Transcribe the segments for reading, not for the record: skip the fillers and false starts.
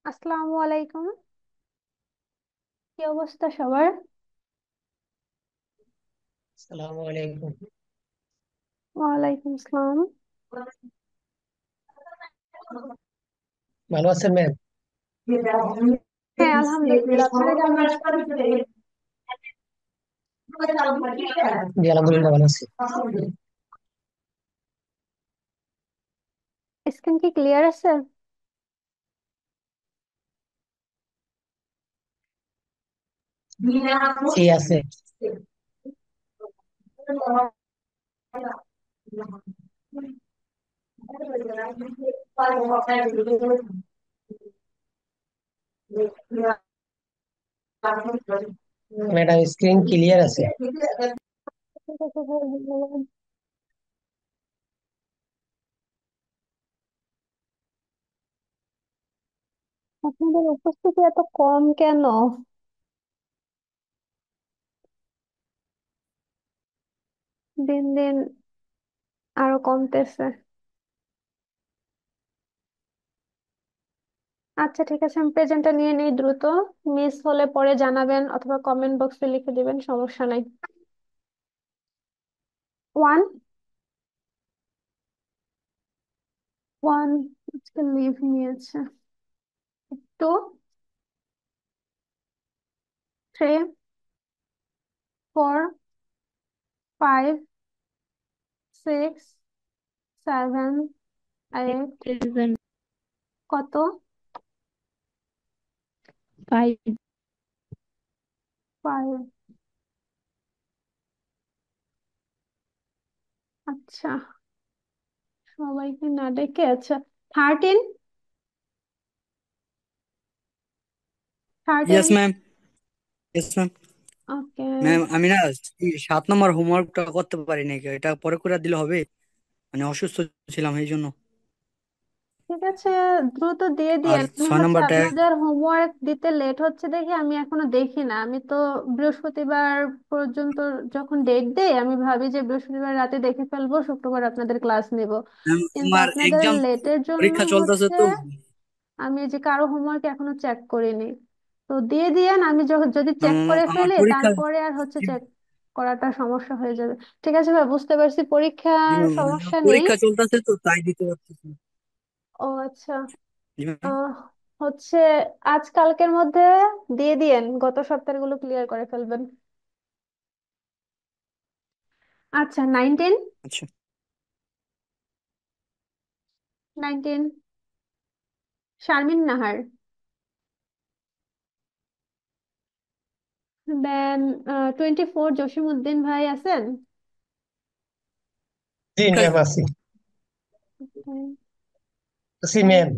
আসসালামু আলাইকুম। কি অবস্থা সবার? আসসালামু আলাইকুম। ওয়ালাইকুম আসসালাম। ভালো আছেন ম্যাম? হ্যাঁ, আলহামদুলিল্লাহ। আপনারা কেমন আছেন? জি আলহামদুলিল্লাহ ভালো আছি। স্কিন কি ক্লিয়ার আছে? জি আছে। ম্যাডাম স্ক্রিন ক্লিয়ার আছে। ঠিক আছে ভাই, ধন্যবাদ। আপনাদের উপস্থিতি এত কম কেন? দিন দিন আরো কমতেছে। আচ্ছা, ঠিক আছে, আমি প্রেজেন্টটা নিয়ে নেই দ্রুত। মিস হলে পরে জানাবেন অথবা কমেন্ট বক্সে লিখে দিবেন, সমস্যা নাই। ওয়ান। ওয়ান আজকে লিভ নিয়েছে। Two. Three. Four. Five. Six. Seven. Eight. Present কত? 5. ফাইভ। আচ্ছা, সবাইকে না ডেকে, আচ্ছা। 13। 13। Yes ma'am. Yes ma'am. Okay. Ma'am আমি না 7 নম্বর হোমওয়ার্কটা করতে পারি নাকি, এটা পরে করে দিলে হবে? মানে অসুস্থ ছিলাম এই জন্য। ঠিক আছে, দ্রুত দিয়ে আর দিয়েন। আমি 6 নম্বরটা। আপনাদের হোমওয়ার্ক দিতে লেট হচ্ছে দেখে আমি এখনো দেখি না। আমি তো বৃহস্পতিবার পর্যন্ত যখন ডেট দেই আমি ভাবি যে বৃহস্পতিবার রাতে দেখে ফেলবো, শুক্রবার আপনাদের ক্লাস নিব। ম্যাম কিন্তু আমার আপনাদের এক্সাম, লেটের জন্য পরীক্ষা চলতেছে হচ্ছে তো। আমি এই যে কারো হোমওয়ার্ক এখনো চেক করিনি। তো দিয়ে দিয়েন, আমি যদি চেক ম্যাম, করে আমার ফেলি পরীক্ষা। তারপরে আর হচ্ছে চেক করাটা সমস্যা হয়ে যাবে। ঠিক আছে ভাই, বুঝতে পারছি, জি পরীক্ষার ম্যাম, মানে আমার সমস্যা নেই। পরীক্ষা চলতেছে তো তাই দিতে পারতেছি না। ও আচ্ছা। জি ম্যাম। আহ হচ্ছে আজকালকের মধ্যে দিয়ে দিয়েন, গত সপ্তাহের গুলো ক্লিয়ার করে ফেলবেন। আচ্ছা, 19। আচ্ছা। 19। শারমিন নাহার। দেন 24 জসিমউদ্দিন ভাই আছেন? জি ম্যাম আছি। আছি ma'am.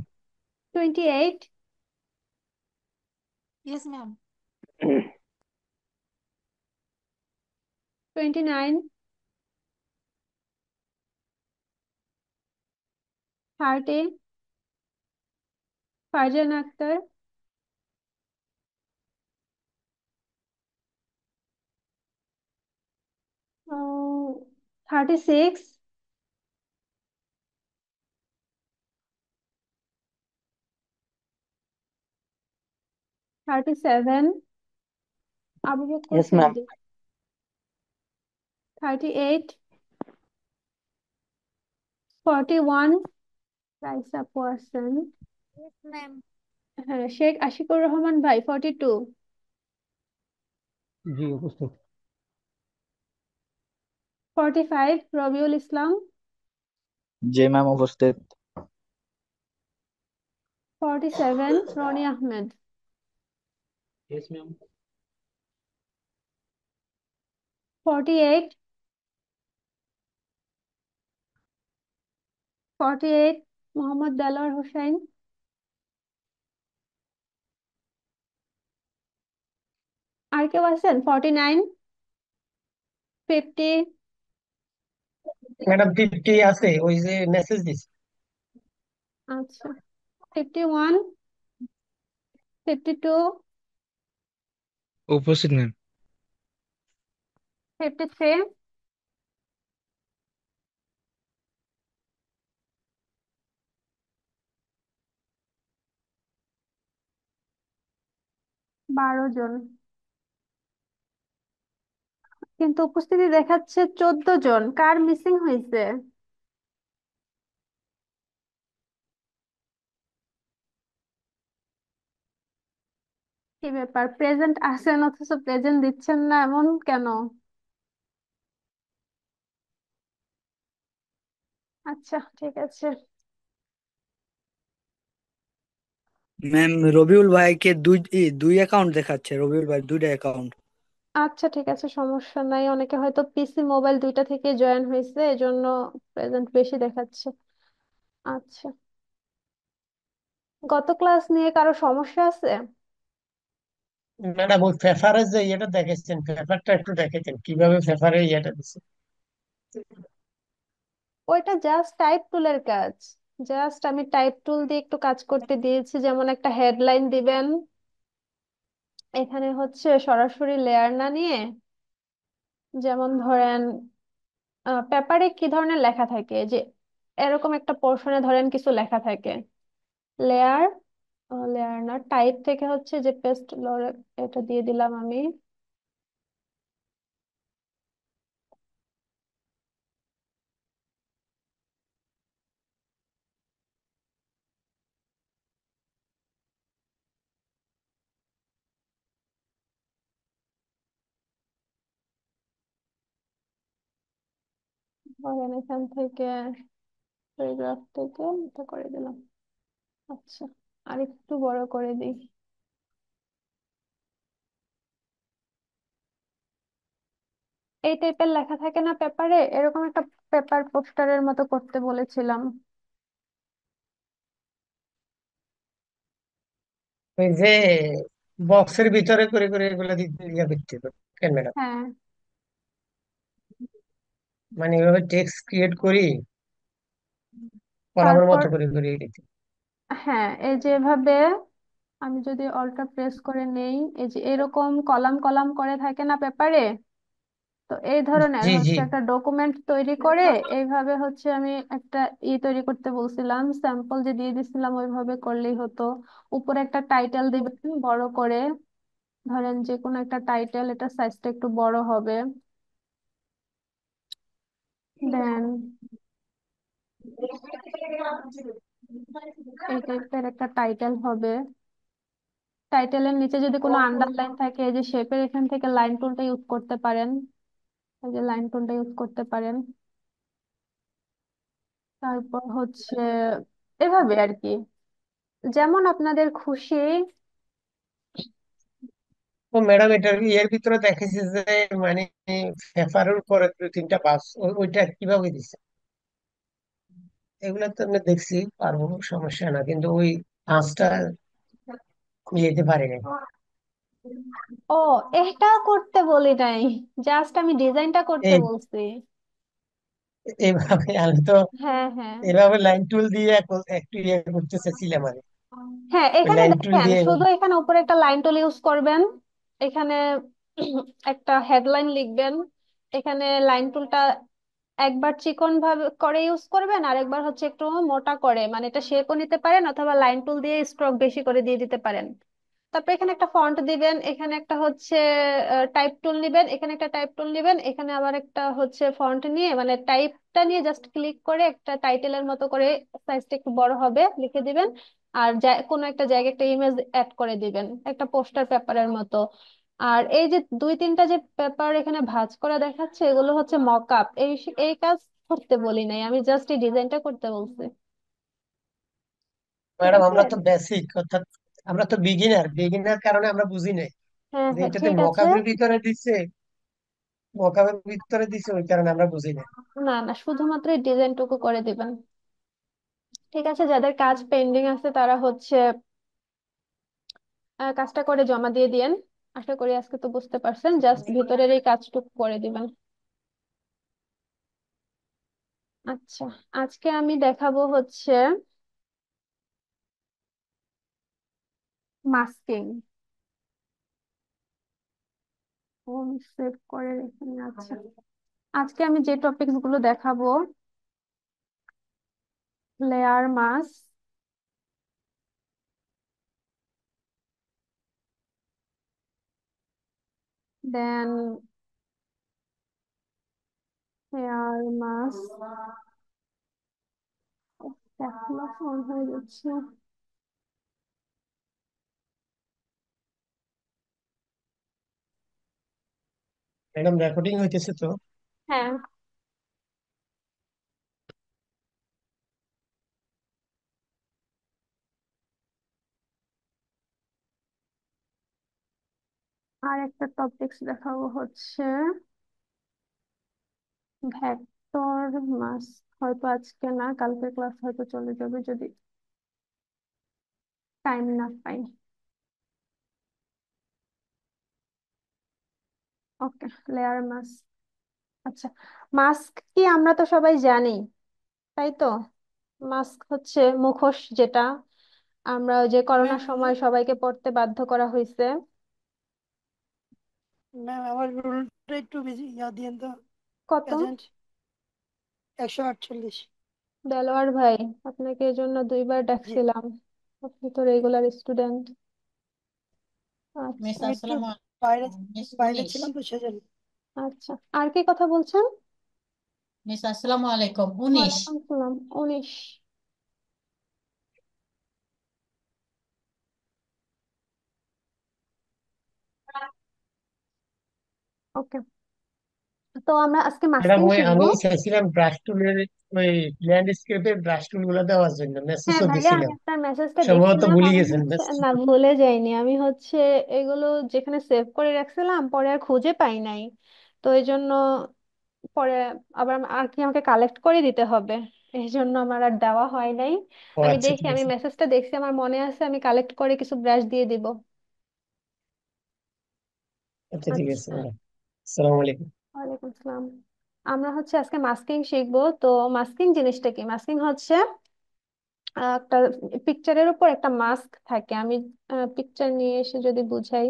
28। Yes, ma'am. 29। 30। Farzan Akter. 36। 37। Abu Bakar Yes, ma'am. Siddique. 38। 41। Raisa পার্সন। Yes, ma'am. হ্যাঁ, শেখ আশিকুর রহমান ভাই, 42। জি উপস্থিত। 45 রবিউল ইসলাম। জি ম্যাম উপস্থিত। 47 রনি আহমেদ। Yes ma'am. 48। 48 মোহাম্মদ দেলোয়ার হোসেন। আর কেউ আছেন? 49। 50। ম্যাডাম 50 আছে, ওই যে মেসেজ দিছি। আচ্ছা। 51। 52। উপস্থিত ম্যাম। 53। 12 জন, কিন্তু উপস্থিতি দেখাচ্ছে 14 জন। কার মিসিং হয়েছে? কি ব্যাপার, প্রেজেন্ট আছেন অথচ প্রেজেন্ট দিচ্ছেন না, এমন কেন? আচ্ছা, ঠিক আছে। ম্যাম, রবিউল ভাইকে দুই অ্যাকাউন্ট দেখাচ্ছে, রবিউল ভাই দুইটা অ্যাকাউন্ট। আচ্ছা, ঠিক আছে, সমস্যা নাই। অনেকে হয়তো পিসি মোবাইল দুইটা থেকে জয়েন হয়েছে, এজন্য প্রেজেন্ট বেশি দেখাচ্ছে। আচ্ছা, গত ক্লাস নিয়ে কারো সমস্যা আছে? ম্যাডাম, ওই ফেফারের যে ইয়েটা দেখেছেন, ফেফারটা একটু দেখেছেন কিভাবে ফেফারে ইয়েটা দিচ্ছে। ওইটা জাস্ট টাইপ টুলের কাজ। জাস্ট আমি টাইপ টুল দিয়ে একটু কাজ করতে দিয়েছি, যেমন একটা হেডলাইন দিবেন। এখানে হচ্ছে সরাসরি লেয়ার না নিয়ে, যেমন ধরেন পেপারে কি ধরনের লেখা থাকে, যে এরকম একটা পোর্শনে ধরেন কিছু লেখা থাকে। লেয়ার, লেয়ার না, টাইপ থেকে হচ্ছে যে পেস্ট, এটা দিয়ে দিলাম আমি। ধরেন এখান থেকে, প্যারাগ্রাফ থেকে এটা করে দিলাম। আচ্ছা, আর একটু বড় করে দিই। এই টাইপের লেখা থাকে না পেপারে, এরকম একটা পেপার পোস্টারের মতো করতে বলেছিলাম। ওই যে বক্সের ভিতরে করে করে এগুলো দিতে ইয়ে করতে হবে কেন ম্যাডাম? হ্যাঁ, মানে এভাবে টেক্সট ক্রিয়েট করি, কলামের তারপর মতো করে করে দিতে। হ্যাঁ, এই যে এভাবে আমি যদি অল্টা প্রেস করে নেই, এই যে এরকম কলাম কলাম করে থাকে না পেপারে, তো এই ধরনের জি জি। হচ্ছে একটা ডকুমেন্ট তৈরি করে এইভাবে হচ্ছে আমি একটা তৈরি করতে বলছিলাম, স্যাম্পল যে দিয়ে দিছিলাম ওইভাবে করলেই হতো। উপরে একটা টাইটেল দিবেন বড় করে, ধরেন যে কোনো একটা টাইটেল, এটা সাইজটা একটু বড় হবে। দেন এই টাইপের একটা টাইটেল হবে। টাইটেলের নিচে যদি কোনো আন্ডারলাইন থাকে, এই যে শেপের এখান থেকে লাইন টুলটা ইউজ করতে পারেন, এই যে লাইন টুলটা ইউজ করতে পারেন। তারপর হচ্ছে এভাবে আর কি, যেমন আপনাদের খুশি। ও ম্যাডাম, এটার এর ভিতরে দেখেছি যে মানে পেপারের উপরে 2-3টা বাস, ওইটা কিভাবে দিচ্ছে? এগুলো তো আমরা দেখছি, পারবো, সমস্যা না, কিন্তু ওই কাজটা যেতে পারি না। ও, এটা করতে বলি নাই, জাস্ট আমি ডিজাইনটা করতে এই বলছি। এইভাবে আমি তো হ্যাঁ, হ্যাঁ, এভাবে লাইন টুল দিয়ে একটু ইয়ে করতে চাচ্ছিলাম আমি। হ্যাঁ, ওই এখানে লাইন টুল দেখেন, দিয়ে শুধু এখানে উপরে একটা লাইন টুল ইউজ করবেন। এখানে একটা হেডলাইন লিখবেন। এখানে লাইন টুলটা একবার চিকন ভাবে করে ইউজ করবেন, আর একবার হচ্ছে একটু মোটা করে, মানে এটা শেপও নিতে পারেন অথবা লাইন টুল দিয়ে স্ট্রোক বেশি করে দিয়ে দিতে পারেন। তারপর এখানে একটা ফন্ট দিবেন, এখানে একটা হচ্ছে টাইপ টুল নিবেন, এখানে একটা টাইপ টুল নিবেন, এখানে আবার একটা হচ্ছে ফন্ট নিয়ে, মানে টাইপটা নিয়ে জাস্ট ক্লিক করে একটা টাইটেলের মতো করে, সাইজটা একটু বড় হবে, লিখে দিবেন। আর কোনো একটা জায়গায় একটা ইমেজ অ্যাড করে দিবেন, একটা পোস্টার পেপারের মতো। আর এই যে 2-3টা যে পেপার এখানে ভাঁজ করা দেখাচ্ছে, এগুলো হচ্ছে মক আপ। এই এই কাজ করতে বলি নাই, আমি জাস্ট এই ডিজাইনটা করতে বলছি। ঠিক ম্যাডাম, আছে, আমরা তো বেসিক, অর্থাৎ আমরা তো বিগিনার বিগিনার কারণে আমরা বুঝি নাই হ্যাঁ, যে হ্যাঁ, এটাতে ঠিক আছে। মকাবের ভিতরে দিচ্ছে, মকাবের ভিতরে দিচ্ছে, ওই কারণে আমরা বুঝি নাই। না, না, শুধুমাত্র এই ডিজাইনটুকু করে দিবেন। ঠিক আছে, যাদের কাজ পেন্ডিং আছে তারা হচ্ছে কাজটা করে জমা দিয়ে দিয়েন। আশা করি আজকে তো বুঝতে পারছেন, জাস্ট ভিতরের এই কাজটুকু করে দিবেন। আচ্ছা, আজকে আমি দেখাবো হচ্ছে মাস্কিং। সেভ করে রেখে নিই। আচ্ছা, আজকে আমি যে টপিকস গুলো দেখাবো, লেয়ার মাস্ক, দেন হেয়ার মাস্ক, এখনো ফোন হয়ে যাচ্ছে। ম্যাডাম রেকর্ডিং হইতেছে তো? হ্যাঁ, আর একটা টপিকস দেখাবো হচ্ছে ভেক্টর মাস্ক। হয়তো আজকে না, কালকের ক্লাস হয়তো চলে যাবে যদি টাইম না পাই। ওকে, লেয়ার মাস্ক। আচ্ছা, মাস্ক কি আমরা তো সবাই জানি, তাই তো? মাস্ক হচ্ছে মুখোশ, যেটা আমরা ওই যে করোনার ম্যাম সময় সবাইকে পড়তে বাধ্য করা হয়েছে। ম্যাম আমার রুলটা একটু বেশি দিয়েন তো। কত? প্রেজেন্ট 148। দেলোয়ার ভাই, আপনাকে এই জন্য 2বার জি, ডাকছিলাম। আপনি তো রেগুলার স্টুডেন্ট। মিস আচ্ছা। আমি একটু আসসালামু বাইরে আলাইকুম মিস বাইরে উনিশ। ছিলাম তো সেজন্য। আচ্ছা, আর কি কথা বলছেন? মিস আসসালামু আলাইকুম 19। ওয়ালাইকুম সালাম। 19। ওকে, তো আমরা আজকে ম্যাডাম মাস্কিং ওই শিখবো। আমি চাইছিলাম ব্রাশ টুলের, ওই ল্যান্ডস্কেপের ব্রাশ টুল গুলো দেওয়ার জন্য হ্যাঁ মেসেজও ভাইয়া, আমি দিছিলাম। আপনার মেসেজটা সম্ভবত দেখছিলাম। ভুলে আমি গেছেন হচ্ছে মেসেজ। না, ভুলে যাইনি। আমি হচ্ছে এগুলো যেখানে সেভ করে রাখছিলাম, পরে আর খুঁজে পাই নাই। তো এই জন্য পরে আবার আর কি আমাকে কালেক্ট করে দিতে হবে, এই জন্য আমার আর দেওয়া হয় নাই। ও আমি আচ্ছা, দেখি, ঠিক আমি আছে। মেসেজটা দেখছি, আমার মনে আছে, আমি কালেক্ট করে কিছু ব্রাশ দিয়ে দিব। আচ্ছা, ঠিক আছে আচ্ছা, ম্যাডাম। আসসালামু আলাইকুম। ওয়ালাইকুম আসসালাম। আমরা হচ্ছে আজকে মাস্কিং শিখবো। তো মাস্কিং জিনিসটা কি? মাস্কিং হচ্ছে একটা পিকচারের উপর একটা মাস্ক থাকে। আমি পিকচার নিয়ে এসে যদি বুঝাই।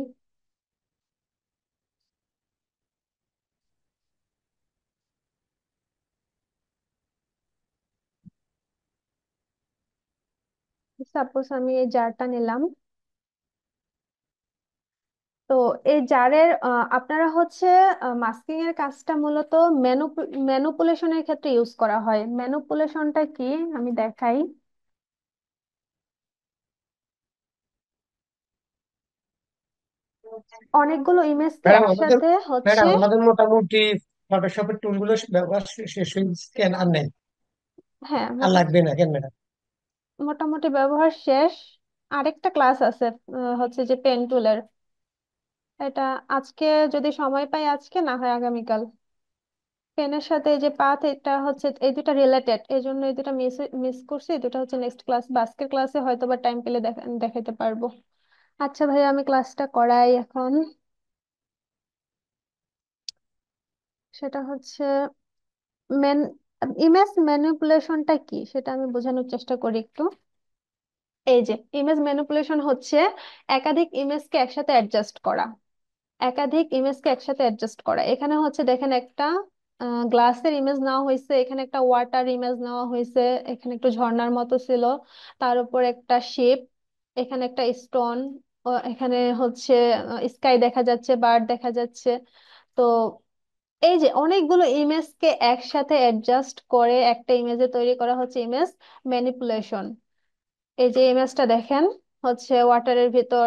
সাপোজ আমি এই জারটা নিলাম। তো এই জারের আপনারা হচ্ছে মাস্কিং এর কাজটা মূলত ম্যানুপুলেশনের ক্ষেত্রে ইউজ করা হয়। ম্যানুপুলেশনটা কি আমি দেখাই। অনেকগুলো ইমেজকে ম্যাডাম আমাদের একসাথে হচ্ছে। ম্যাডাম আমাদের মোটামুটি ফটোশপের টুল গুলো ব্যবহার শেষ হয়েছে, আর নেই, হ্যাঁ, আর লাগবে না কেন ম্যাডাম? মোটামুটি ব্যবহার শেষ। আরেকটা ক্লাস আছে, হচ্ছে যে পেন টুলের। এটা আজকে যদি সময় পাই, আজকে না হয় আগামীকাল। পেনের সাথে এই যে পাথ, এটা হচ্ছে এই দুটা রিলেটেড, এই জন্য এই দুটা মিস মিস করছি। এই দুটা হচ্ছে নেক্সট ক্লাস বা আজকের ক্লাসে হয়তো বা টাইম পেলে দেখাইতে পারবো। আচ্ছা ভাই, আমি ক্লাসটা করাই এখন। সেটা হচ্ছে মেন ইমেজ ম্যানিপুলেশনটা কি সেটা আমি বোঝানোর চেষ্টা করি একটু। এই যে ইমেজ ম্যানিপুলেশন হচ্ছে একাধিক ইমেজকে একসাথে অ্যাডজাস্ট করা। একাধিক ইমেজকে একসাথে অ্যাডজাস্ট করা। এখানে হচ্ছে দেখেন, একটা গ্লাসের ইমেজ নেওয়া হয়েছে, এখানে একটা ওয়াটার ইমেজ নেওয়া হয়েছে, এখানে একটু ঝর্ণার মতো ছিল, তার উপর একটা শেপ, এখানে একটা স্টোন, এখানে হচ্ছে স্কাই দেখা যাচ্ছে, বার্ড দেখা যাচ্ছে। তো এই যে অনেকগুলো ইমেজকে একসাথে অ্যাডজাস্ট করে একটা ইমেজে তৈরি করা হচ্ছে ইমেজ ম্যানিপুলেশন। এই যে ইমেজটা দেখেন, হচ্ছে ওয়াটারের ভিতর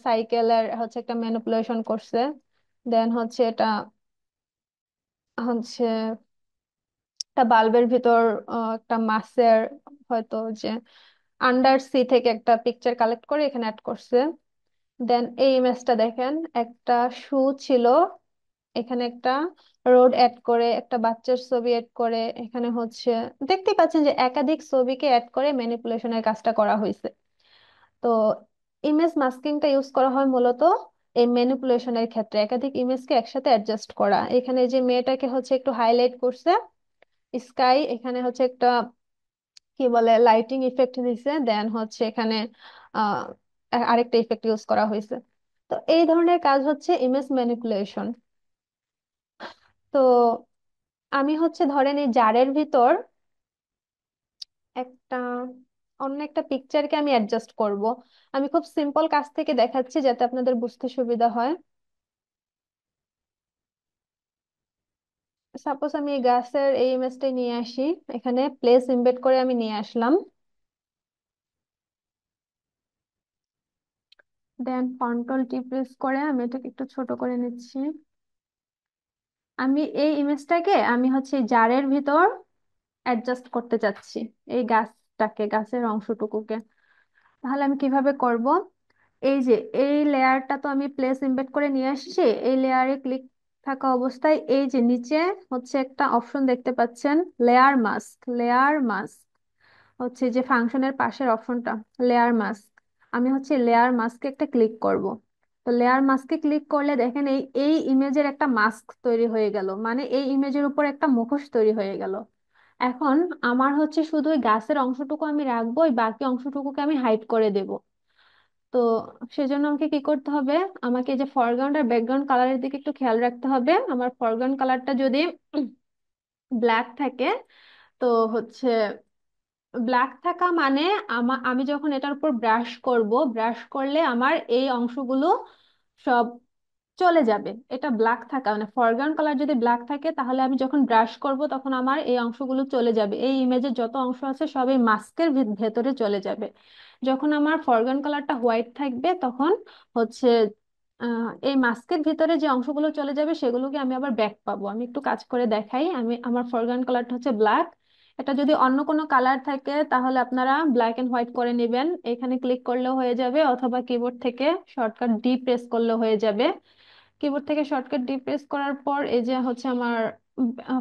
সাইকেলের হচ্ছে একটা ম্যানিপুলেশন করছে। দেন হচ্ছে এটা হচ্ছে একটা বাল্বের ভিতর একটা মাছের, হয়তো যে আন্ডার সি থেকে একটা পিকচার কালেক্ট করে এখানে অ্যাড করছে। দেন এই ইমেজটা দেখেন, একটা শু ছিল, এখানে একটা রোড অ্যাড করে, একটা বাচ্চার ছবি অ্যাড করে, এখানে হচ্ছে দেখতেই পাচ্ছেন যে একাধিক ছবিকে অ্যাড করে ম্যানিপুলেশনের কাজটা করা হয়েছে। তো ইমেজ মাস্কিংটা ইউজ করা হয় মূলত এই ম্যানিপুলেশনের ক্ষেত্রে, একাধিক ইমেজকে একসাথে অ্যাডজাস্ট করা। এখানে এই যে মেয়েটাকে হচ্ছে একটু হাইলাইট করছে, স্কাই, এখানে হচ্ছে একটা কি বলে লাইটিং ইফেক্ট দিছে, দেন হচ্ছে এখানে আহ আরেকটা ইফেক্ট ইউজ করা হয়েছে। তো এই ধরনের কাজ হচ্ছে ইমেজ ম্যানিপুলেশন। তো আমি হচ্ছে ধরেন এই জারের ভিতর একটা অন্য একটা পিকচারকে আমি অ্যাডজাস্ট করব। আমি খুব সিম্পল কাজ থেকে দেখাচ্ছি যাতে আপনাদের বুঝতে সুবিধা হয়। সাপোজ আমি এই গাছের এই ইমেজটাই নিয়ে আসি, এখানে প্লেস ইমবেড করে আমি নিয়ে আসলাম, দেন কন্ট্রোল টি প্রেস করে আমি এটাকে একটু ছোট করে নিচ্ছি। আমি এই ইমেজটাকে আমি হচ্ছে জারের ভিতর অ্যাডজাস্ট করতে চাচ্ছি, এই গাছটাকে, গাছের অংশটুকুকে। তাহলে আমি কিভাবে করব? এই যে এই লেয়ারটা তো আমি প্লেস ইমবেড করে নিয়ে আসছি, এই লেয়ারে ক্লিক থাকা অবস্থায় এই যে নিচে হচ্ছে একটা অপশন দেখতে পাচ্ছেন, লেয়ার মাস্ক। লেয়ার মাস্ক হচ্ছে যে ফাংশনের পাশের অপশনটা, লেয়ার মাস্ক। আমি হচ্ছে লেয়ার মাস্কে একটা ক্লিক করব। তো লেয়ার মাস্কে ক্লিক করলে দেখেন এই এই ইমেজের একটা মাস্ক তৈরি হয়ে গেল, মানে এই ইমেজের উপর একটা মুখোশ তৈরি হয়ে গেল। এখন আমার হচ্ছে শুধু ওই গাছের অংশটুকু আমি রাখবো, ওই বাকি অংশটুকুকে আমি হাইড করে দেব। তো সেজন্য আমাকে কি করতে হবে? আমাকে এই যে ফরগ্রাউন্ড আর ব্যাকগ্রাউন্ড কালারের দিকে একটু খেয়াল রাখতে হবে। আমার ফরগ্রাউন্ড কালারটা যদি ব্ল্যাক থাকে, তো হচ্ছে ব্ল্যাক থাকা মানে আমি যখন এটার উপর ব্রাশ করব, ব্রাশ করলে আমার এই অংশগুলো সব চলে যাবে। এটা ব্ল্যাক থাকা মানে ফরগ্রাউন্ড কালার যদি ব্ল্যাক থাকে, তাহলে আমি যখন ব্রাশ করব তখন আমার এই অংশগুলো চলে যাবে, এই ইমেজের যত অংশ আছে সব এই মাস্কের ভেতরে চলে যাবে। যখন আমার ফরগ্রাউন্ড কালারটা হোয়াইট থাকবে, তখন হচ্ছে এই মাস্কের ভিতরে যে অংশগুলো চলে যাবে সেগুলোকে আমি আবার ব্যাক পাবো। আমি একটু কাজ করে দেখাই। আমি আমার ফরগ্রাউন্ড কালারটা হচ্ছে ব্ল্যাক। এটা যদি অন্য কোনো কালার থাকে তাহলে আপনারা ব্ল্যাক এন্ড হোয়াইট করে নেবেন, এখানে ক্লিক করলেও হয়ে যাবে, অথবা কিবোর্ড থেকে শর্টকাট ডি প্রেস করলেও হয়ে যাবে। কিবোর্ড থেকে শর্টকাট ডি প্রেস করার পর এই যে হচ্ছে আমার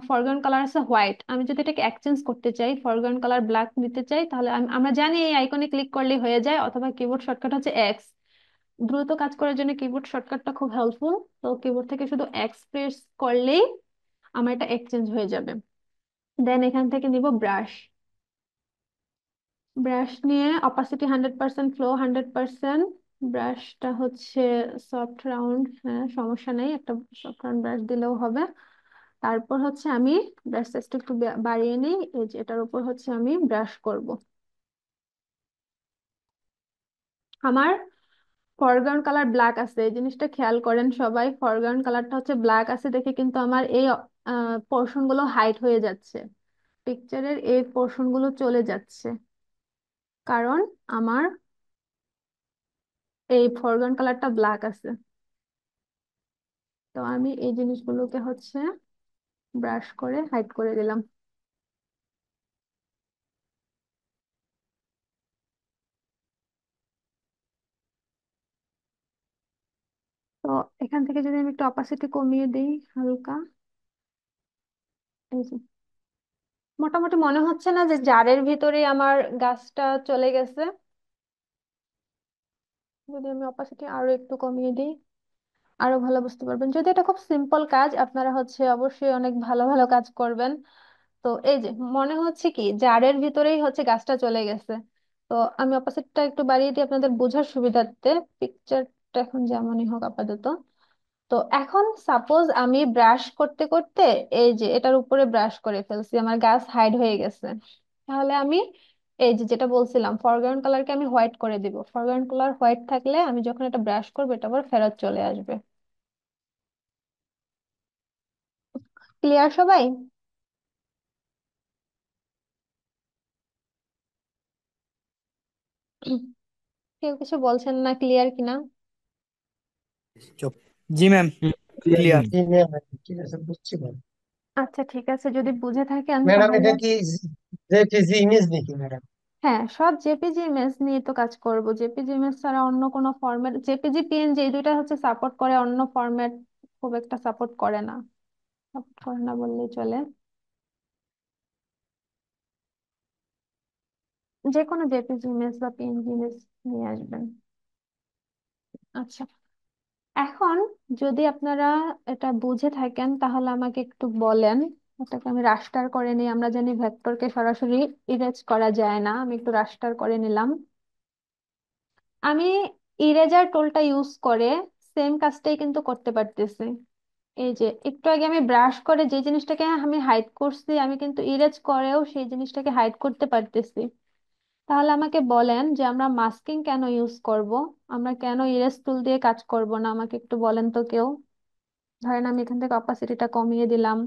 ফরগ্রাউন্ড কালার আছে হোয়াইট। আমি যদি এটাকে এক্সচেঞ্জ করতে চাই, ফরগ্রাউন্ড কালার ব্ল্যাক নিতে চাই, তাহলে আমরা জানি এই আইকনে ক্লিক করলেই হয়ে যায়, অথবা কিবোর্ড শর্টকাট হচ্ছে এক্স। দ্রুত কাজ করার জন্য কিবোর্ড শর্টকাটটা খুব হেল্পফুল। তো কিবোর্ড থেকে শুধু এক্স প্রেস করলেই আমার এটা এক্সচেঞ্জ হয়ে যাবে। দেন এখান থেকে নিব ব্রাশ। ব্রাশ নিয়ে অপাসিটি 100%, ফ্লো 100%। ব্রাশটা হচ্ছে সফট রাউন্ড, হ্যাঁ সমস্যা নেই, একটা সফট রাউন্ড ব্রাশ দিলেও হবে। তারপর হচ্ছে আমি ব্রাশ সাইজটা একটু বাড়িয়ে নিই, এই যে এটার উপর হচ্ছে আমি ব্রাশ করব। আমার ফরগ্রাউন্ড কালার ব্ল্যাক আছে, এই জিনিসটা খেয়াল করেন সবাই, ফরগ্রাউন্ড কালারটা হচ্ছে ব্ল্যাক আছে দেখে কিন্তু আমার এই পোর্শন গুলো হাইড হয়ে যাচ্ছে, পিকচারের এই পোর্শন গুলো চলে যাচ্ছে, কারণ আমার এই ফরগ্রাউন্ড কালারটা ব্ল্যাক আছে। তো আমি এই জিনিসগুলোকে হচ্ছে ব্রাশ করে হাইড করে দিলাম। তো এখান থেকে যদি আমি একটু অপাসিটি কমিয়ে দিই হালকা, এই যে মোটামুটি মনে হচ্ছে না যে জারের ভিতরে আমার গাছটা চলে গেছে? যদি আমি অপাসিটি আরো একটু কমিয়ে দিই, আরো ভালো বুঝতে পারবেন। যদি এটা খুব সিম্পল কাজ, আপনারা হচ্ছে অবশ্যই অনেক ভালো ভালো কাজ করবেন। তো এই যে মনে হচ্ছে কি জারের ভিতরেই হচ্ছে গাছটা চলে গেছে। তো আমি অপোজিটটা একটু বাড়িয়ে দিই আপনাদের বোঝার সুবিধার্থে, পিকচারটা এখন যেমনই হোক আপাতত। তো এখন সাপোজ আমি ব্রাশ করতে করতে এই যে এটার উপরে ব্রাশ করে ফেলছি, আমার গাছ হাইড হয়ে গেছে। তাহলে আমি এই যে যেটা বলছিলাম, ফরগ্রাউন্ড কালারকে আমি হোয়াইট করে দিব। ফরগ্রাউন্ড কালার হোয়াইট থাকলে আমি যখন এটা ব্রাশ করবো এটা আবার ফেরত চলে আসবে। ক্লিয়ার সবাই? কেউ কিছু বলছেন না ক্লিয়ার কিনা? চুপ। জি ম্যাম, ক্লিয়ার ক্লিয়ার। ম্যাম। জি ম্যাম, ঠিক আছে, বুঝছি ম্যাম। আচ্ছা ঠিক আছে, যদি বুঝে থাকেন ম্যাডাম, তাহলে। এটা কি জেপিজি ইমেজ নাকি ম্যাডাম? হ্যাঁ, সব জেপিজি ইমেজ নিয়ে তো কাজ করব। জেপিজি ইমেজ ছাড়া অন্য কোনো ফরম্যাট, জেপিজি পিএনজি এই দুইটা হচ্ছে সাপোর্ট করে, অন্য ফরম্যাট খুব একটা সাপোর্ট করে না। সাপোর্ট করে না বললেই চলে। যে কোনো জেপিজি ইমেজ বা পিএনজি ইমেজ নিয়ে আসবেন। আচ্ছা, এখন যদি আপনারা এটা বুঝে থাকেন তাহলে আমাকে একটু বলেন। এটাকে আমি রাস্টার করে নিই, আমরা জানি ভেক্টরকে সরাসরি ইরেজ করা যায় না, আমি একটু রাস্টার করে নিলাম। আমি ইরেজার টুলটা ইউজ করে সেম কাজটাই কিন্তু করতে পারতেছি। এই যে একটু আগে আমি ব্রাশ করে যে জিনিসটাকে আমি হাইড করছি, আমি কিন্তু ইরেজ করেও সেই জিনিসটাকে হাইড করতে পারতেছি। তাহলে আমাকে বলেন যে আমরা মাস্কিং কেন ইউজ করব, আমরা কেন ইরেজ টুল দিয়ে কাজ করব না, আমাকে একটু বলেন তো কেউ। ধরেন আমি এখান থেকে অপাসিটিটা কমিয়ে দিলাম,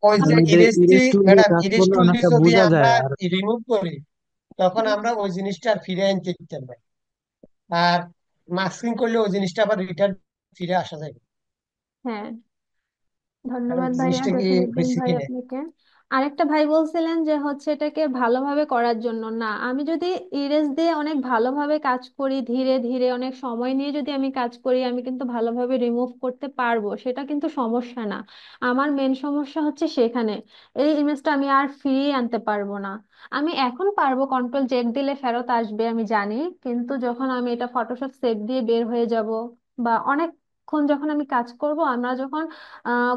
ওই যে আমি মানে যে ইরেজটি, ইরেজ টুল দিয়ে ম্যাডাম কাজ ইরেজ করলে টুল অনেকটা যদি বোঝা আমরা যায়। আর রিমুভ করি তখন আমরা ওই জিনিসটা আর ফিরে আনতে দিতে পারি। আর মাস্কিং করলে ওই জিনিসটা আবার রিটার্ন ফিরে আসা যায় না। হ্যাঁ, কারণ ধন্যবাদ ভাইয়া, জিনিসটা কি জসিমউদ্দিন ভাই বেসিকই না। আপনাকে। আরেকটা ভাই বলছিলেন যে হচ্ছে এটাকে ভালোভাবে করার জন্য। না, আমি যদি ইরেজ দিয়ে অনেক ভালোভাবে কাজ করি, ধীরে ধীরে অনেক সময় নিয়ে যদি আমি কাজ করি, আমি কিন্তু ভালোভাবে রিমুভ করতে পারবো, সেটা কিন্তু সমস্যা না। আমার মেন সমস্যা হচ্ছে সেখানে, এই ইমেজটা আমি আর ফিরিয়ে আনতে পারবো না। আমি এখন পারবো, কন্ট্রোল জেড দিলে ফেরত আসবে আমি জানি, কিন্তু যখন আমি এটা ফটোশপ সেভ দিয়ে বের হয়ে যাব, বা অনেকক্ষণ যখন আমি কাজ করব, আমরা যখন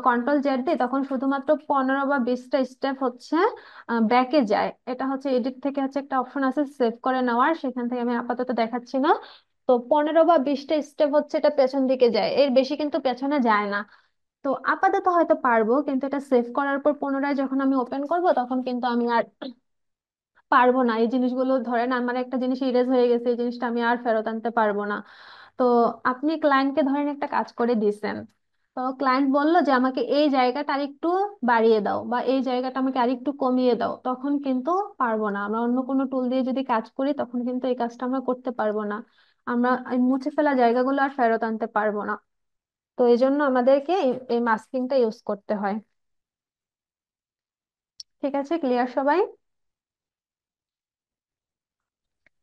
কন্ট্রোল জেড দিই তখন শুধুমাত্র 15 বা 20টা স্টেপ হচ্ছে ব্যাকে যায়। এটা হচ্ছে এডিট থেকে হচ্ছে একটা অপশন আছে সেভ করে নেওয়ার, সেখান থেকে আমি আপাতত দেখাচ্ছি না। তো 15 বা 20টা স্টেপ হচ্ছে এটা পেছন দিকে যায়, এর বেশি কিন্তু পেছনে যায় না। তো আপাতত হয়তো পারবো, কিন্তু এটা সেভ করার পর পুনরায় যখন আমি ওপেন করব তখন কিন্তু আমি আর পারবো না। এই জিনিসগুলো ধরেন আমার একটা জিনিস ইরেজ হয়ে গেছে, এই জিনিসটা আমি আর ফেরত আনতে পারবো না। তো আপনি ক্লায়েন্টকে ধরেন একটা কাজ করে দিছেন, তো ক্লায়েন্ট বললো যে আমাকে এই জায়গাটা আরেকটু বাড়িয়ে দাও, বা এই জায়গাটা আমাকে আরেকটু কমিয়ে দাও, তখন কিন্তু পারবো না। আমরা অন্য কোনো টুল দিয়ে যদি কাজ করি তখন কিন্তু এই কাজটা আমরা করতে পারবো না। আমরা এই মুছে ফেলা জায়গাগুলো আর ফেরত আনতে পারবো না। তো এই জন্য আমাদেরকে এই মাস্কিংটা ইউজ করতে হয়। ঠিক আছে, ক্লিয়ার সবাই?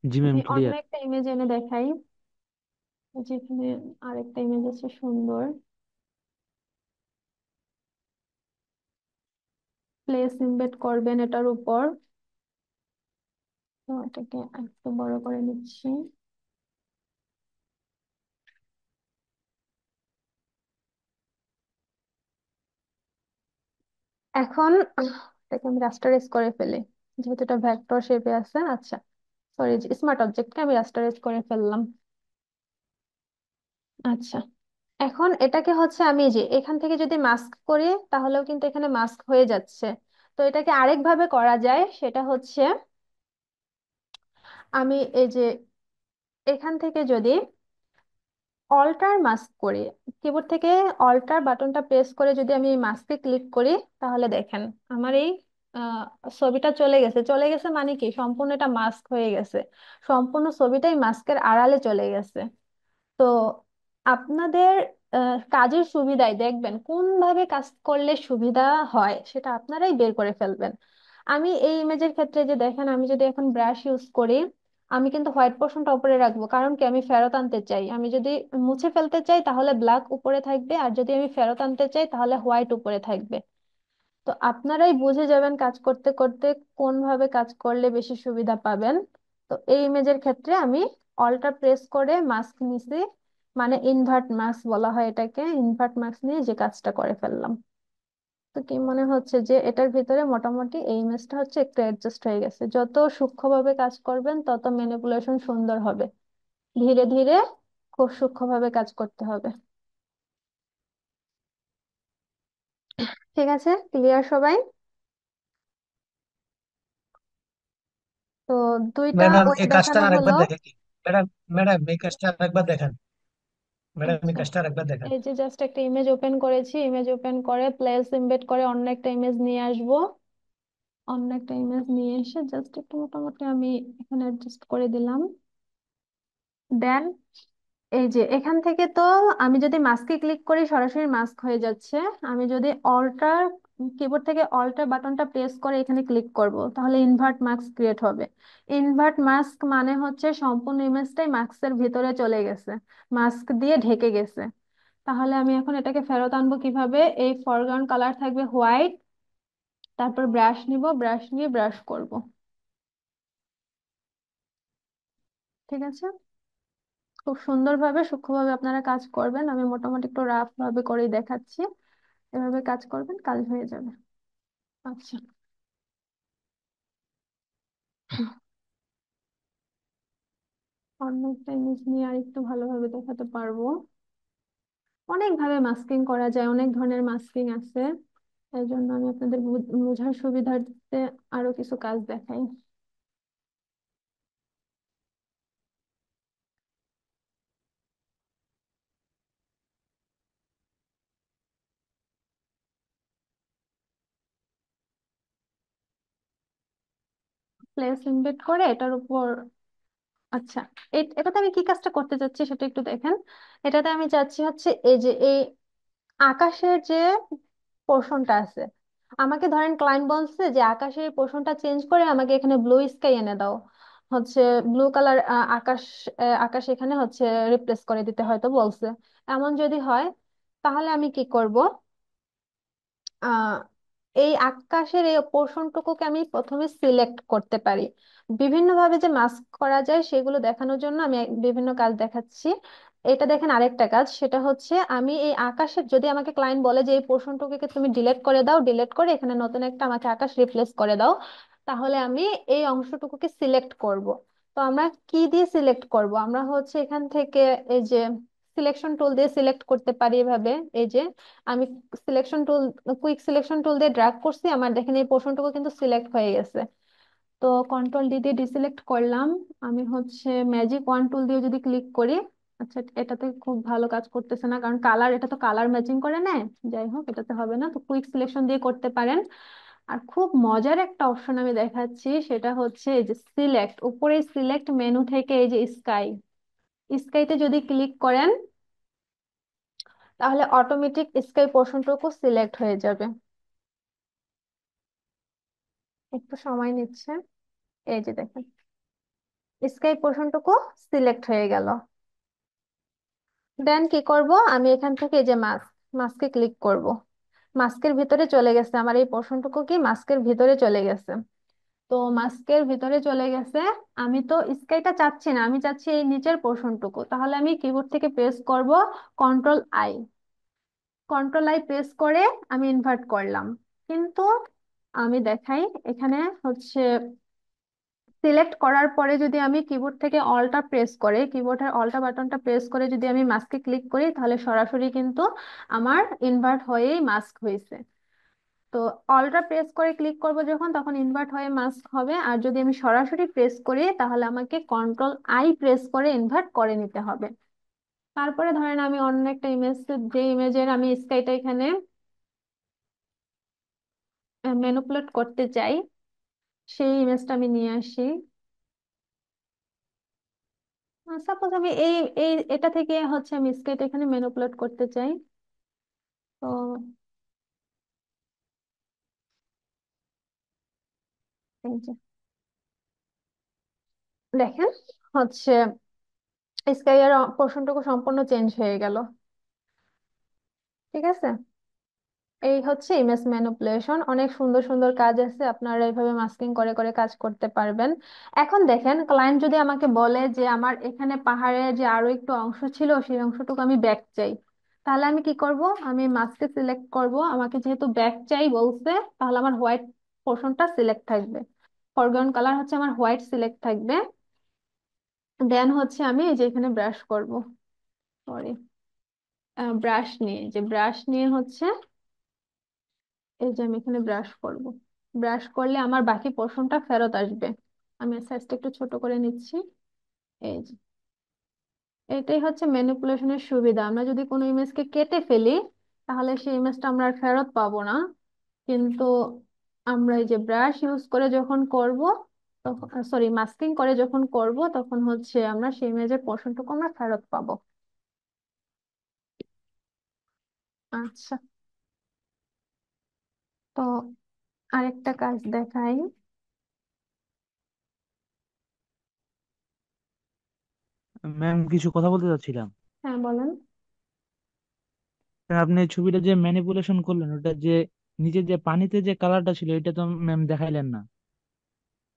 জি আমি ম্যাম, অন্য ক্লিয়ার। একটা ইমেজ এনে দেখাই, যেখানে আরেকটা ইমেজ আছে সুন্দর। প্লেস ইমবেড করবেন এটার উপর। তো এটাকে একটু বড় করে নিচ্ছি। এখন এটাকে আমি রাস্টারাইজ করে ফেলি, যেহেতু এটা ভেক্টর শেপে আছে। আচ্ছা, সরি, স্মার্ট অবজেক্টকে আমি রাস্টারাইজ করে ফেললাম। আচ্ছা, এখন এটাকে হচ্ছে আমি যে এখান থেকে যদি মাস্ক করি তাহলেও কিন্তু এখানে মাস্ক হয়ে যাচ্ছে। তো এটাকে আরেক ভাবে করা যায়, সেটা হচ্ছে আমি এই যে এখান থেকে যদি অল্টার মাস্ক করি, কিবোর্ড থেকে অল্টার বাটনটা প্রেস করে যদি আমি এই মাস্কে ক্লিক করি, তাহলে দেখেন আমার এই আহ, ছবিটা চলে গেছে। চলে গেছে মানে কি, সম্পূর্ণ এটা মাস্ক হয়ে গেছে, সম্পূর্ণ ছবিটাই মাস্কের আড়ালে চলে গেছে। তো আপনাদের কাজের সুবিধায় দেখবেন কোন ভাবে কাজ করলে সুবিধা হয় সেটা আপনারাই বের করে ফেলবেন। আমি এই ইমেজের ক্ষেত্রে যে দেখেন, আমি যদি এখন ব্রাশ ইউজ করি, আমি কিন্তু হোয়াইট পোর্শনটা উপরে রাখবো, কারণ কি আমি ফেরত আনতে চাই। আমি যদি মুছে ফেলতে চাই তাহলে ব্ল্যাক উপরে থাকবে, আর যদি আমি ফেরত আনতে চাই তাহলে হোয়াইট উপরে থাকবে। তো আপনারাই বুঝে যাবেন কাজ করতে করতে কোন ভাবে কাজ করলে বেশি সুবিধা পাবেন। তো এই ইমেজের ক্ষেত্রে আমি অল্টার প্রেস করে মাস্ক নিছি, মানে ইনভার্ট মাস্ক বলা হয় এটাকে। ইনভার্ট মাস্ক নিয়ে যে কাজটা করে ফেললাম। তো কি মনে হচ্ছে যে এটার ভিতরে মোটামুটি এই ইমেজটা হচ্ছে একটু অ্যাডজাস্ট হয়ে গেছে। যত সূক্ষ্মভাবে কাজ করবেন তত ম্যানিপুলেশন সুন্দর হবে। ধীরে ধীরে খুব সূক্ষ্মভাবে কাজ করতে হবে। ঠিক আছে, ক্লিয়ার সবাই? তো দুইটা ম্যাডাম ওয়ে এই কাজটা দেখানো হলো। আরেকবার দেখে কি? ম্যাডাম, ম্যাডাম এই কাজটা আরেকবার দেখান। ম্যাডাম এই আচ্ছা, কাজটা আরেকবার দেখান। এই যে জাস্ট একটা ইমেজ ওপেন করেছি, ইমেজ ওপেন করে প্লেস এমবেড করে অন্য একটা ইমেজ নিয়ে আসবো। অন্য একটা ইমেজ নিয়ে এসে জাস্ট একটু মোটামুটি আমি এখানে অ্যাডজাস্ট করে দিলাম। দেন এই যে এখান থেকে তো আমি যদি মাস্কে ক্লিক করি সরাসরি মাস্ক হয়ে যাচ্ছে। আমি যদি অল্টার, কিবোর্ড থেকে অল্টার বাটনটা প্রেস করে এখানে ক্লিক করব, তাহলে ইনভার্ট মাস্ক ক্রিয়েট হবে। ইনভার্ট মাস্ক মানে হচ্ছে সম্পূর্ণ ইমেজটাই মাস্কের ভিতরে চলে গেছে, মাস্ক দিয়ে ঢেকে গেছে। তাহলে আমি এখন এটাকে ফেরত আনবো কিভাবে? এই ফরগ্রাউন্ড কালার থাকবে হোয়াইট, তারপর ব্রাশ নিব, ব্রাশ নিয়ে ব্রাশ করব। ঠিক আছে, খুব সুন্দরভাবে সূক্ষ্মভাবে আপনারা কাজ করবেন। আমি মোটামুটি একটু রাফ ভাবে করেই দেখাচ্ছি, এভাবে কাজ করবেন, কাজ হয়ে যাবে। আচ্ছা, অন্য একটা ইমেজ নিয়ে আর একটু ভালোভাবে দেখাতে পারবো। অনেক ভাবে মাস্কিং করা যায়, অনেক ধরনের মাস্কিং আছে। এই জন্য আমি আপনাদের বোঝার সুবিধার্থে আরো কিছু কাজ দেখাই। প্লেস ইনভেট করে এটার উপর, আচ্ছা, এটাতে আমি কি কাজটা করতে চাচ্ছি সেটা একটু দেখেন। এটাতে আমি চাচ্ছি হচ্ছে এই যে এই আকাশের যে পোর্শনটা আছে, আমাকে ধরেন ক্লায়েন্ট বলছে যে আকাশের পোর্শনটা চেঞ্জ করে আমাকে এখানে ব্লু স্কাই এনে দাও, হচ্ছে ব্লু কালার আকাশ, আকাশ এখানে হচ্ছে রিপ্লেস করে দিতে হয়তো বলছে। এমন যদি হয় তাহলে আমি কি করব, আহ এই আকাশের এই পোর্শনটুকুকে আমি প্রথমে সিলেক্ট করতে পারি। বিভিন্নভাবে যে মাস্ক করা যায় সেগুলো দেখানোর জন্য আমি বিভিন্ন কাজ দেখাচ্ছি। এটা দেখেন আরেকটা কাজ, সেটা হচ্ছে আমি এই আকাশের, যদি আমাকে ক্লায়েন্ট বলে যে এই পোর্শনটুকুকে তুমি ডিলিট করে দাও, ডিলিট করে এখানে নতুন একটা আমাকে আকাশ রিপ্লেস করে দাও, তাহলে আমি এই অংশটুকুকে সিলেক্ট করব। তো আমরা কি দিয়ে সিলেক্ট করব, আমরা হচ্ছে এখান থেকে এই যে সিলেকশন টুল দিয়ে সিলেক্ট করতে পারি এভাবে। এই যে আমি selection tool, quick selection tool দিয়ে ড্র্যাগ করছি, আমার দেখেন এই পোর্শনটুকু কিন্তু সিলেক্ট হয়ে গেছে। তো কন্ট্রোল ডি দিয়ে ডিসিলেক্ট করলাম। আমি হচ্ছে ম্যাজিক ওয়ান টুল দিয়ে যদি ক্লিক করি, আচ্ছা এটাতে খুব ভালো কাজ করতেছে না, কারণ কালার, এটা তো কালার ম্যাচিং করে নেয়। যাই হোক, এটাতে হবে না, তো কুইক সিলেকশন দিয়ে করতে পারেন। আর খুব মজার একটা অপশন আমি দেখাচ্ছি, সেটা হচ্ছে এই যে সিলেক্ট, উপরে সিলেক্ট মেনু থেকে এই যে স্কাই, স্কাইতে যদি ক্লিক করেন তাহলে অটোমেটিক স্কাই পোর্শনটুকু সিলেক্ট হয়ে যাবে। একটু সময় নিচ্ছে। এই যে দেখেন স্কাই পোর্শনটুকু সিলেক্ট হয়ে গেল। দেন কি করব, আমি এখান থেকে এই যে মাস্ক, মাস্কে ক্লিক করব। মাস্কের ভিতরে চলে গেছে আমার এই পোর্শনটুকু, কি মাস্কের ভিতরে চলে গেছে। তো মাস্কের ভিতরে চলে গেছে। আমি তো স্কাইটা চাচ্ছি না, আমি চাচ্ছি এই নিচের পোর্শনটুকু, তাহলে আমি কিবোর্ড থেকে প্রেস করব control I, control I press করে আমি ইনভার্ট করলাম। কিন্তু আমি দেখাই, এখানে হচ্ছে সিলেক্ট করার পরে যদি আমি কিবোর্ড থেকে অলটা প্রেস করে, কিবোর্ডের অলটা বাটনটা প্রেস করে যদি আমি মাস্কে ক্লিক করি, তাহলে সরাসরি কিন্তু আমার ইনভার্ট হয়েই মাস্ক হয়েছে। তো অলটা প্রেস করে ক্লিক করব যখন, তখন ইনভার্ট হয়ে মাস্ক হবে। আর যদি আমি সরাসরি প্রেস করি তাহলে আমাকে কন্ট্রোল আই প্রেস করে ইনভার্ট করে নিতে হবে। তারপরে ধরেন আমি অন্য একটা ইমেজ, যে ইমেজের আমি স্কাইটা এখানে ম্যানিপুলেট করতে চাই, সেই ইমেজটা আমি নিয়ে আসি। সাপোজ আমি এই এই এটা থেকে হচ্ছে আমি স্কেট এখানে ম্যানিপুলেট করতে চাই। তো এই যে দেখেন হচ্ছে স্কাই এর পোর্শনটুকু সম্পূর্ণ চেঞ্জ হয়ে গেল। ঠিক আছে, এই হচ্ছে ইমেজ ম্যানিপুলেশন। অনেক সুন্দর সুন্দর কাজ আছে, আপনারা এইভাবে মাস্কিং করে করে কাজ করতে পারবেন। এখন দেখেন ক্লায়েন্ট যদি আমাকে বলে যে আমার এখানে পাহাড়ের যে আরো একটু অংশ ছিল সেই অংশটুকু আমি ব্যাক চাই, তাহলে আমি কি করব, আমি মাস্কে সিলেক্ট করব। আমাকে যেহেতু ব্যাক চাই বলছে, তাহলে আমার হোয়াইট পোর্শনটা সিলেক্ট থাকবে, ফরগ্রাউন্ড কালার হচ্ছে আমার হোয়াইট সিলেক্ট থাকবে। দেন হচ্ছে আমি এই যে এখানে ব্রাশ করব, সরি, ব্রাশ নিয়ে, যে ব্রাশ নিয়ে হচ্ছে এই যে আমি এখানে ব্রাশ করব। ব্রাশ করলে আমার বাকি পোর্শনটা ফেরত আসবে। আমি সাইজটা একটু ছোট করে নিচ্ছি। এই যে এটাই হচ্ছে ম্যানিপুলেশনের সুবিধা, আমরা যদি কোনো ইমেজকে কেটে ফেলি তাহলে সেই ইমেজটা আমরা আর ফেরত পাবো না। কিন্তু আমরা এই যে ব্রাশ ইউজ করে যখন করব, তখন, সরি, মাস্কিং করে যখন করব, তখন হচ্ছে আমরা সেই ইমেজের পোর্শনটুকু আমরা ফেরত পাবো। আচ্ছা, তো আরেকটা কাজ দেখাই। ম্যাম কিছু কথা বলতে চাচ্ছিলাম। হ্যাঁ বলেন। আপনি ছবিটা যে ম্যানিপুলেশন করলেন, ওটা যে নিচে যে পানিতে যে কালারটা ছিল এটা তো ম্যাম দেখাইলেন না।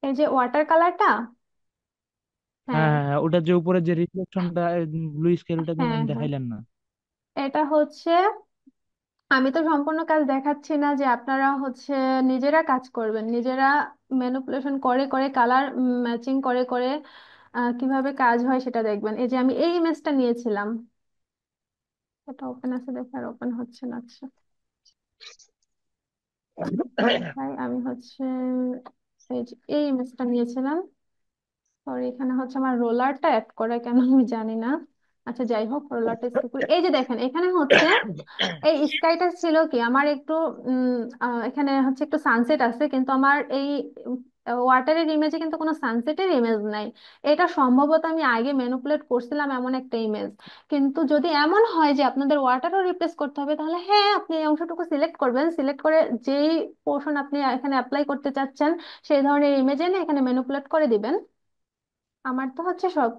এই যে ওয়াটার কালারটা, হ্যাঁ হ্যাঁ হ্যাঁ হ্যাঁ, ওটার যে উপরে যে রিফ্লেকশনটা ব্লু স্কেল, ওটা তো হ্যাঁ ম্যাম হ্যাঁ, দেখাইলেন না। এটা হচ্ছে, আমি তো সম্পূর্ণ কাজ দেখাচ্ছি না, যে আপনারা হচ্ছে নিজেরা কাজ করবেন, নিজেরা ম্যানিপুলেশন করে করে কালার ম্যাচিং করে করে কিভাবে কাজ হয় সেটা দেখবেন। এই যে আমি এই ইমেজটা নিয়েছিলাম, এটা ওপেন আছে দেখে আর ওপেন হচ্ছে না। আচ্ছা, তাই আমি হচ্ছে এই যে এই ইমেজটা নিয়েছিলাম। সরি, এখানে হচ্ছে আমার রোলারটা অ্যাড করে কেন আমি জানি না। আচ্ছা যাই হোক, রোলারটা স্কিপ করি। এই যে দেখেন এখানে হচ্ছে এই স্কাইটা ছিল কি আমার একটু এখানে হচ্ছে একটু সানসেট আছে, কিন্তু আমার এই ওয়াটারের ইমেজে কিন্তু কোনো সানসেটের ইমেজ নাই। এটা সম্ভবত আমি আগে ম্যানিপুলেট করছিলাম এমন একটা ইমেজ। কিন্তু যদি এমন হয় যে আপনাদের ওয়াটারও রিপ্লেস করতে হবে, তাহলে হ্যাঁ, আপনি এই অংশটুকু সিলেক্ট করবেন, সিলেক্ট করে যেই পোর্শন আপনি এখানে অ্যাপ্লাই করতে চাচ্ছেন সেই ধরনের ইমেজ এনে এখানে ম্যানিপুলেট করে দিবেন। আমার তো হচ্ছে সব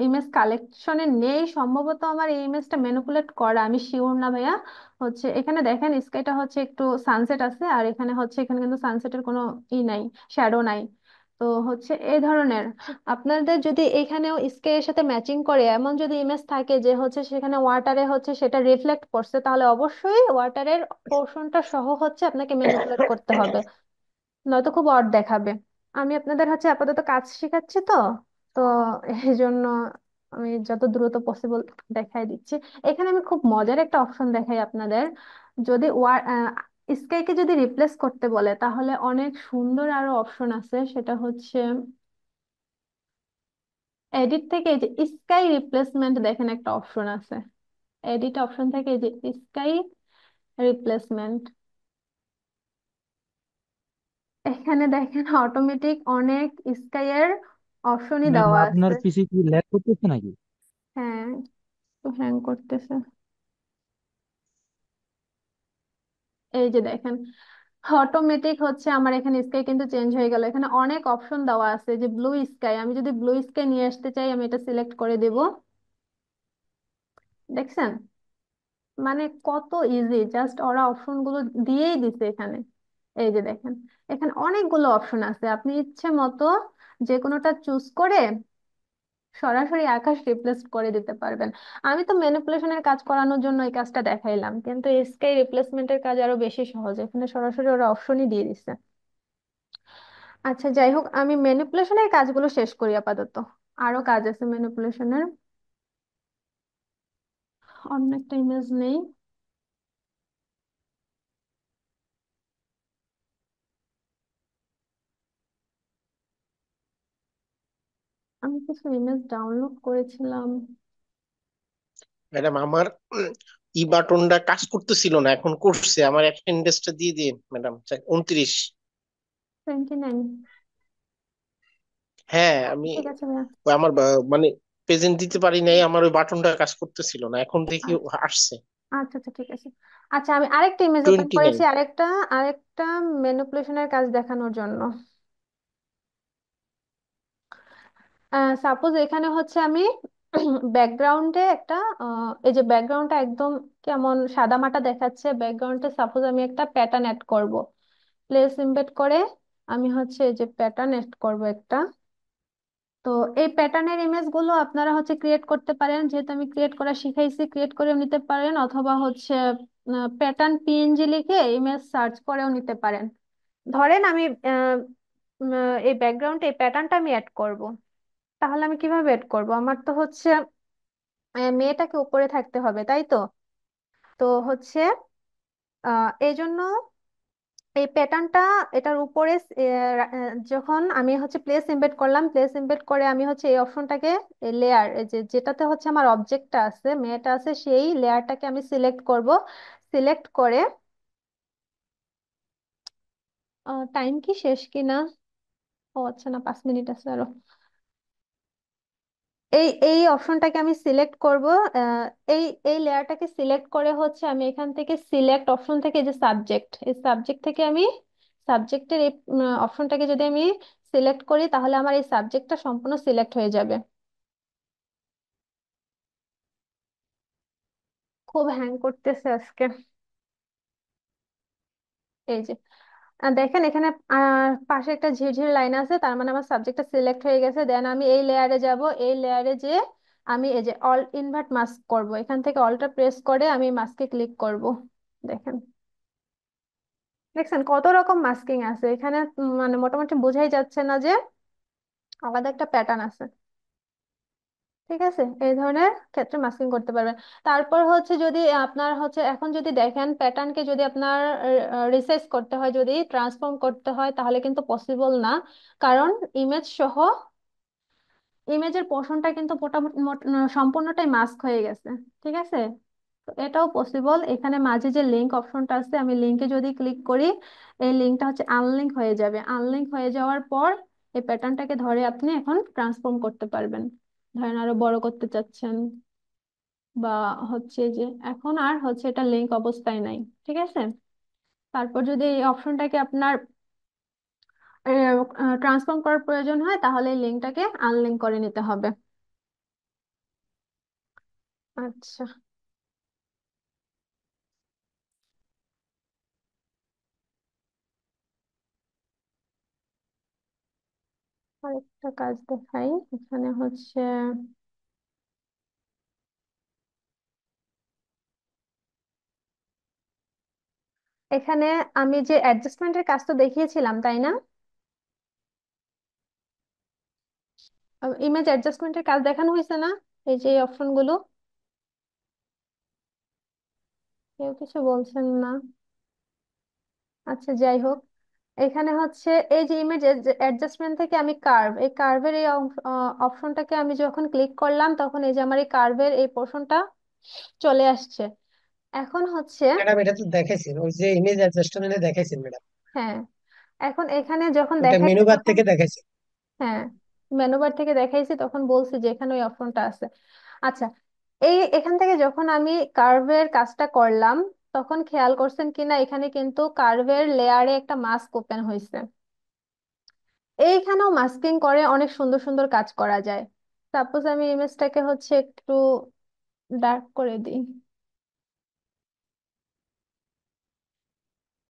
ইমেজ কালেকশনে নেই, সম্ভবত আমার এই ইমেজটা ম্যানিপুলেট করা, আমি শিওর না ভাইয়া। হচ্ছে এখানে দেখেন স্কাইটা হচ্ছে একটু সানসেট আছে, আর এখানে হচ্ছে এখানে কিন্তু সানসেটের কোনো নাই, শ্যাডো নাই। তো হচ্ছে এই ধরনের আপনাদের যদি এখানেও স্কাই এর সাথে ম্যাচিং করে এমন যদি ইমেজ থাকে যে হচ্ছে সেখানে ওয়াটারে হচ্ছে সেটা রিফ্লেক্ট করছে, তাহলে অবশ্যই ওয়াটারের পোর্শনটা সহ হচ্ছে আপনাকে ম্যানিপুলেট করতে হবে, নয়তো খুব অড দেখাবে। আমি আপনাদের হচ্ছে আপাতত কাজ শেখাচ্ছি তো, তো এই জন্য আমি যত দ্রুত পসিবল দেখাই দিচ্ছি। এখানে আমি খুব মজার একটা অপশন দেখাই আপনাদের। যদি স্কাইকে যদি রিপ্লেস করতে বলে তাহলে অনেক সুন্দর আরো অপশন আছে, সেটা হচ্ছে এডিট থেকে এই যে স্কাই রিপ্লেসমেন্ট, দেখেন একটা অপশন আছে, এডিট অপশন থেকে এই যে স্কাই রিপ্লেসমেন্ট, এখানে দেখেন অটোমেটিক অনেক স্কাই এর অপশনই ম্যাম দেওয়া আপনার আছে। পিসি কি ল্যাগ করতেছে নাকি? হ্যাঁ, একটু হ্যাং করতেছে। এই যে দেখেন অটোমেটিক হচ্ছে আমার এখানে স্কাই কিন্তু চেঞ্জ হয়ে গেল, এখানে অনেক অপশন দেওয়া আছে যে ব্লু স্কাই, আমি যদি ব্লু স্কাই নিয়ে আসতে চাই আমি এটা সিলেক্ট করে দেব। দেখছেন মানে কত ইজি, জাস্ট ওরা অপশন গুলো দিয়েই দিছে এখানে। এই যে দেখেন এখানে অনেকগুলো অপশন আছে, আপনি ইচ্ছে মতো যে কোনোটা চুজ করে সরাসরি আকাশ রিপ্লেস করে দিতে পারবেন। আমি তো ম্যানিপুলেশনের কাজ করানোর জন্য এই কাজটা দেখাইলাম, কিন্তু স্কাই রিপ্লেসমেন্টের কাজ আরো বেশি সহজ, এখানে সরাসরি ওরা অপশনই দিয়ে দিচ্ছে। আচ্ছা যাই হোক, আমি ম্যানিপুলেশনের কাজগুলো শেষ করি আপাতত, আরো কাজ আছে ম্যানিপুলেশনের। অন্য একটা ইমেজ নেই, আমি কিছু ইমেজ ডাউনলোড করেছিলাম। ম্যাডাম আমার ই বাটনটা কাজ করতেছিল না, এখন করছে। আমার অ্যাটেন্ডেন্সটা দিয়ে দিন ম্যাডাম, 29। 29? হ্যাঁ আমি ঠিক আছে ভাইয়া। ওই আমার মানে প্রেজেন্ট দিতে পারি নাই, আমার ওই বাটনটা কাজ করতেছিল না, এখন দেখি আচ্ছা আসছে। আচ্ছা আচ্ছা, ঠিক আছে। আচ্ছা আমি আরেকটা ইমেজ ওপেন 29। করেছি, আরেকটা আরেকটা ম্যানিপুলেশনের কাজ দেখানোর জন্য। সাপোজ এখানে হচ্ছে আমি ব্যাকগ্রাউন্ডে একটা এই যে ব্যাকগ্রাউন্ডটা একদম কেমন সাদা মাটা দেখাচ্ছে, ব্যাকগ্রাউন্ডে সাপোজ আমি একটা প্যাটার্ন অ্যাড করব, প্লেস ইমবেড করে আমি হচ্ছে এই যে প্যাটার্ন অ্যাড করব একটা। তো এই প্যাটার্নের ইমেজ গুলো আপনারা হচ্ছে ক্রিয়েট করতে পারেন, যেহেতু আমি ক্রিয়েট করা শিখাইছি ক্রিয়েট করেও নিতে পারেন, অথবা হচ্ছে প্যাটার্ন পিএনজি লিখে ইমেজ সার্চ করেও নিতে পারেন। ধরেন আমি এই ব্যাকগ্রাউন্ডে এই প্যাটার্নটা আমি অ্যাড করব, তাহলে আমি কিভাবে এড করব? আমার তো হচ্ছে মেয়েটাকে উপরে থাকতে হবে, তাই তো? তো হচ্ছে এই জন্য এই প্যাটার্নটা এটার উপরে যখন আমি হচ্ছে প্লেস এমবেড করলাম, প্লেস এমবেড করে আমি হচ্ছে এই অপশনটাকে লেয়ার যেটাতে হচ্ছে আমার অবজেক্টটা আছে মেয়েটা আছে সেই লেয়ারটাকে আমি সিলেক্ট করব। সিলেক্ট করে টাইম কি শেষ কিনা? ও আচ্ছা, না 5 মিনিট আছে আরো। এই এই অপশনটাকে আমি সিলেক্ট করব। আহ, এই এই লেয়ারটাকে সিলেক্ট করে হচ্ছে আমি এখান থেকে সিলেক্ট অপশন থেকে যে সাবজেক্ট, এই সাবজেক্ট থেকে আমি সাবজেক্টের এই অপশনটাকে যদি আমি সিলেক্ট করি তাহলে আমার এই সাবজেক্টটা সম্পূর্ণ সিলেক্ট হয়ে যাবে। খুব হ্যাং করতেছে আজকে। এই যে দেখেন এখানে পাশে একটা ঝিরঝির লাইন আছে, তার মানে আমার সাবজেক্টটা সিলেক্ট হয়ে গেছে। দেন আমি এই লেয়ারে যাব, এই লেয়ারে যে আমি এই যে অল ইনভার্ট মাস্ক করব, এখান থেকে অলটা প্রেস করে আমি মাস্কে ক্লিক করব। দেখেন দেখছেন কত রকম মাস্কিং আছে এখানে, মানে মোটামুটি বোঝাই যাচ্ছে না যে আলাদা একটা প্যাটার্ন আছে। ঠিক আছে, এই ধরনের ক্ষেত্রে মাস্কিং করতে পারবেন। তারপর হচ্ছে যদি আপনার হচ্ছে এখন যদি দেখেন প্যাটার্নকে যদি আপনার রিসাইজ করতে হয়, যদি ট্রান্সফর্ম করতে হয় তাহলে কিন্তু পসিবল না, কারণ ইমেজ সহ ইমেজের পোর্শনটা কিন্তু মোটামুটি সম্পূর্ণটাই মাস্ক হয়ে গেছে। ঠিক আছে, তো এটাও পসিবল। এখানে মাঝে যে লিংক অপশনটা আছে, আমি লিংকে যদি ক্লিক করি, এই লিঙ্কটা হচ্ছে আনলিঙ্ক হয়ে যাবে। আনলিঙ্ক হয়ে যাওয়ার পর এই প্যাটার্নটাকে ধরে আপনি এখন ট্রান্সফর্ম করতে পারবেন। ধরেন আরো বড় করতে চাচ্ছেন, বা হচ্ছে যে এখন আর হচ্ছে এটা লিংক অবস্থায় নাই, ঠিক আছে। তারপর যদি এই অপশনটাকে আপনার ট্রান্সফর্ম করার প্রয়োজন হয়, তাহলে এই লিঙ্কটাকে আনলিঙ্ক করে নিতে হবে। আচ্ছা, আরেকটা কাজ দেখাই। এখানে হচ্ছে এখানে আমি যে অ্যাডজাস্টমেন্টের কাজটা দেখিয়েছিলাম, তাই না? ইমেজ অ্যাডজাস্টমেন্টের কাজ দেখানো হয়েছে না? এই যে অপশনগুলো, কেউ কিছু বলছেন না। আচ্ছা, যাই হোক, এখানে হচ্ছে এই যে ইমেজ অ্যাডজাস্টমেন্ট থেকে আমি কার্ভ, এই কার্ভের এই অপশনটাকে আমি যখন ক্লিক করলাম, তখন এই যে আমার এই কার্ভের এই পোর্শনটা চলে আসছে। এখন হচ্ছে, ম্যাডাম এটা তো দেখাইছেন, ওই যে ইমেজ অ্যাডজাস্টমেন্টে দেখাইছেন ম্যাডাম, হ্যাঁ, এখন এখানে যখন ওটা দেখাইছে মেনু বার তখন, থেকে দেখাইছেন। হ্যাঁ, মেনু বার থেকে দেখাইছি, তখন বলছি যে এখানে ওই অপশনটা আছে। আচ্ছা, এখান থেকে যখন আমি কার্ভের কাজটা করলাম, তখন খেয়াল করছেন কিনা, এখানে কিন্তু কার্ভের লেয়ারে একটা মাস্ক ওপেন হয়েছে। এইখানেও মাস্কিং করে অনেক সুন্দর সুন্দর কাজ করা যায়। সাপোজ আমি ইমেজটাকে হচ্ছে একটু ডার্ক করে দিই।